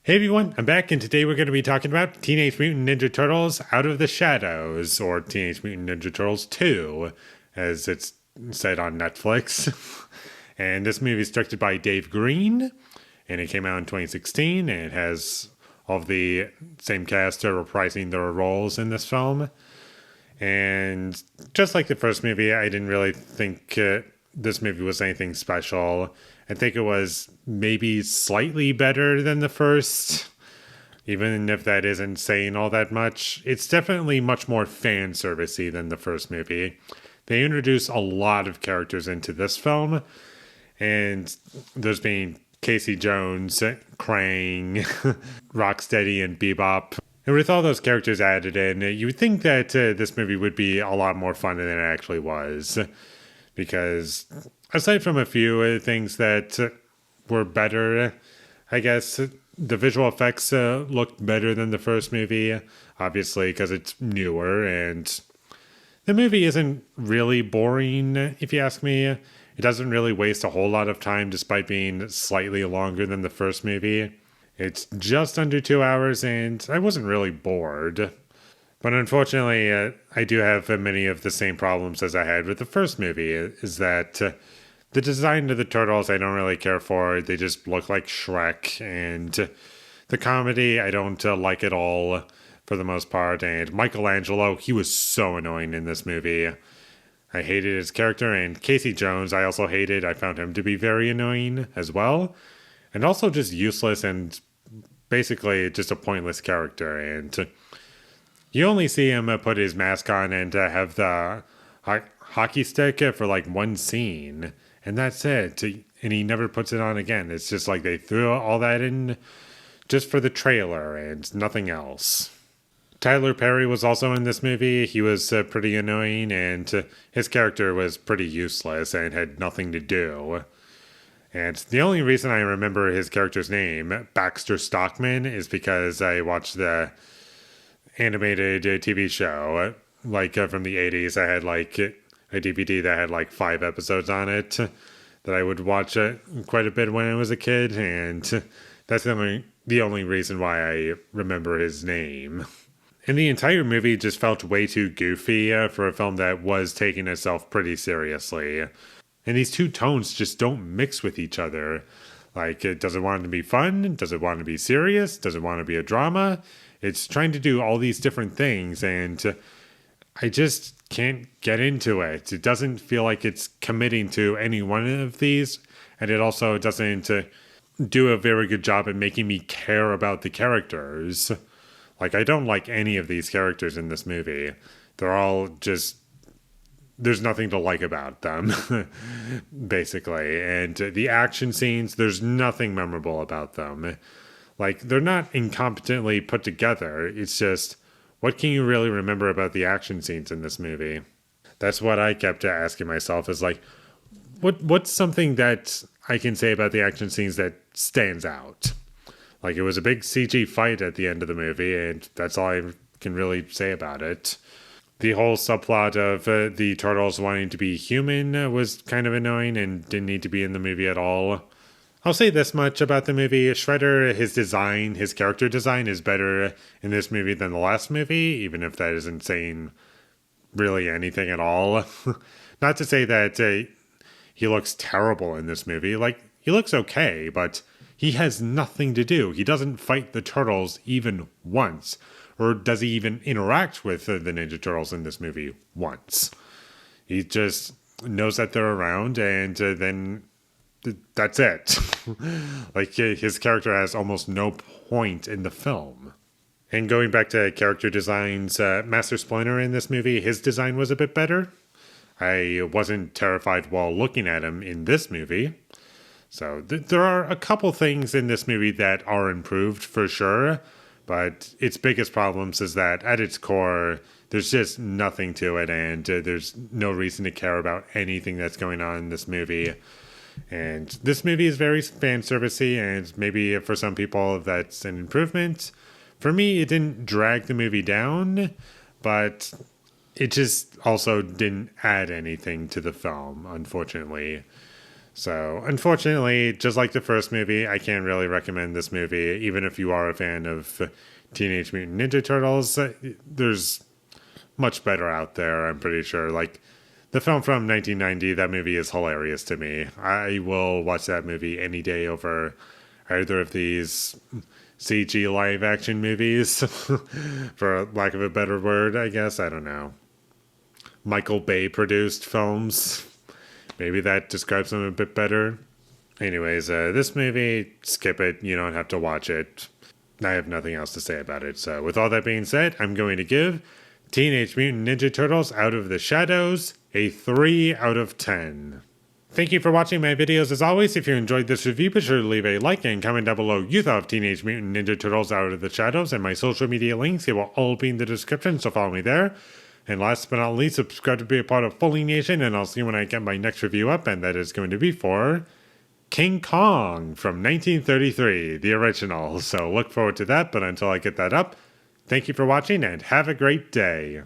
Hey everyone, I'm back, and today we're going to be talking about Teenage Mutant Ninja Turtles Out of the Shadows, or Teenage Mutant Ninja Turtles 2, as it's said on Netflix. And this movie is directed by Dave Green, and it came out in 2016, and it has all of the same cast reprising their roles in this film. And just like the first movie, I didn't really think this movie was anything special. I think it was maybe slightly better than the first, even if that isn't saying all that much. It's definitely much more fan servicey than the first movie. They introduce a lot of characters into this film, and there's being Casey Jones, Krang, Rocksteady, and Bebop. And with all those characters added in, you would think that this movie would be a lot more fun than it actually was. Because aside from a few things that were better, I guess the visual effects looked better than the first movie, obviously, because it's newer. And the movie isn't really boring, if you ask me. It doesn't really waste a whole lot of time despite being slightly longer than the first movie. It's just under 2 hours, and I wasn't really bored. But unfortunately, I do have many of the same problems as I had with the first movie, is that the design of the turtles I don't really care for. They just look like Shrek, and the comedy I don't like at all for the most part. And Michelangelo, he was so annoying in this movie. I hated his character, and Casey Jones I also hated. I found him to be very annoying as well. And also just useless and basically just a pointless character. And you only see him put his mask on and have the hockey stick for like one scene. And that's it. And he never puts it on again. It's just like they threw all that in just for the trailer and nothing else. Tyler Perry was also in this movie. He was pretty annoying, and his character was pretty useless and had nothing to do. And the only reason I remember his character's name, Baxter Stockman, is because I watched the animated TV show, from the 80s. I had a DVD that had 5 episodes on it that I would watch quite a bit when I was a kid, and that's the only reason why I remember his name. And the entire movie just felt way too goofy for a film that was taking itself pretty seriously. And these two tones just don't mix with each other. Does it want to be fun? Does it want to be serious? Does it want to be a drama? It's trying to do all these different things, and I just can't get into it. It doesn't feel like it's committing to any one of these, and it also doesn't do a very good job at making me care about the characters. I don't like any of these characters in this movie. They're all just... There's nothing to like about them, basically. And the action scenes, there's nothing memorable about them. They're not incompetently put together. It's just, what can you really remember about the action scenes in this movie? That's what I kept asking myself, is what's something that I can say about the action scenes that stands out? It was a big CG fight at the end of the movie, and that's all I can really say about it. The whole subplot of the turtles wanting to be human was kind of annoying and didn't need to be in the movie at all. I'll say this much about the movie. Shredder, his character design is better in this movie than the last movie, even if that isn't saying really anything at all. Not to say that he looks terrible in this movie. He looks okay, but he has nothing to do. He doesn't fight the turtles even once. Or does he even interact with the Ninja Turtles in this movie once? He just knows that they're around, and then that's it. His character has almost no point in the film. And going back to character designs, Master Splinter in this movie, his design was a bit better. I wasn't terrified while looking at him in this movie. So there are a couple things in this movie that are improved for sure, but its biggest problems is that at its core, there's just nothing to it, and there's no reason to care about anything that's going on in this movie. And this movie is very fan servicey, and maybe for some people that's an improvement. For me, it didn't drag the movie down, but it just also didn't add anything to the film, unfortunately. So, unfortunately, just like the first movie, I can't really recommend this movie, even if you are a fan of Teenage Mutant Ninja Turtles. There's much better out there, I'm pretty sure. Like, the film from 1990, that movie is hilarious to me. I will watch that movie any day over either of these CG live action movies, for lack of a better word, I guess. I don't know. Michael Bay produced films. Maybe that describes them a bit better. Anyways, this movie, skip it. You don't have to watch it. I have nothing else to say about it. So, with all that being said, I'm going to give Teenage Mutant Ninja Turtles Out of the Shadows a 3 out of 10. Thank you for watching my videos as always. If you enjoyed this review, be sure to leave a like and comment down below you thought of Teenage Mutant Ninja Turtles Out of the Shadows, and my social media links, they will all be in the description, so follow me there. And last but not least, subscribe to be a part of Foley Nation, and I'll see you when I get my next review up, and that is going to be for King Kong from 1933, the original. So look forward to that, but until I get that up, thank you for watching and have a great day.